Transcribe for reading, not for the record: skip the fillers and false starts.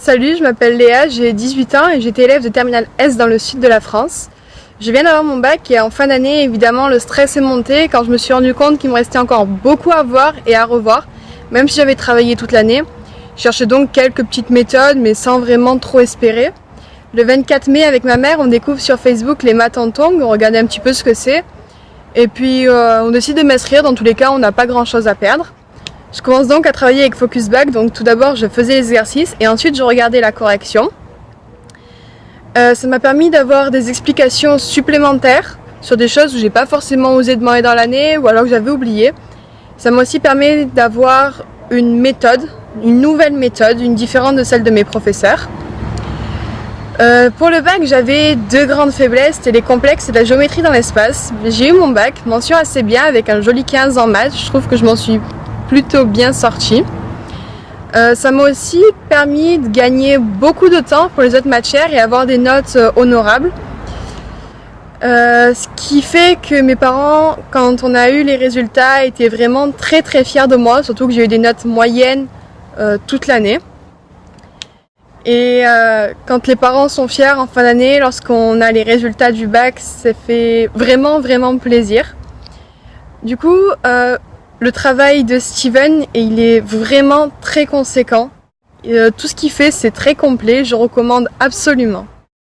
Salut, je m'appelle Léa, j'ai 18 ans et j'étais élève de terminale S dans le sud de la France. Je viens d'avoir mon bac et en fin d'année, évidemment, le stress est monté quand je me suis rendu compte qu'il me restait encore beaucoup à voir et à revoir, même si j'avais travaillé toute l'année. Je cherchais donc quelques petites méthodes, mais sans vraiment trop espérer. Le 24 mai, avec ma mère, on découvre sur Facebook les maths en tongs, on regardait un petit peu ce que c'est. Et puis, on décide de m'inscrire, dans tous les cas, on n'a pas grand-chose à perdre. Je commence donc à travailler avec FocusBac, donc tout d'abord je faisais les exercices et ensuite je regardais la correction. Ça m'a permis d'avoir des explications supplémentaires sur des choses où j'ai pas forcément osé demander dans l'année ou alors que j'avais oublié. Ça m'a aussi permis d'avoir une méthode, une nouvelle méthode, une différente de celle de mes professeurs. Pour le bac, j'avais deux grandes faiblesses, c'était les complexes et la géométrie dans l'espace. J'ai eu mon bac, mention assez bien avec un joli 15 en maths, je trouve que je m'en suis plutôt bien sortie. Ça m'a aussi permis de gagner beaucoup de temps pour les autres matières et avoir des notes honorables. Ce qui fait que mes parents, quand on a eu les résultats, étaient vraiment très fiers de moi, surtout que j'ai eu des notes moyennes toute l'année. Et quand les parents sont fiers en fin d'année, lorsqu'on a les résultats du bac, ça fait vraiment plaisir. Du coup, le travail de Steven, il est vraiment très conséquent. Tout ce qu'il fait, c'est très complet, je recommande absolument.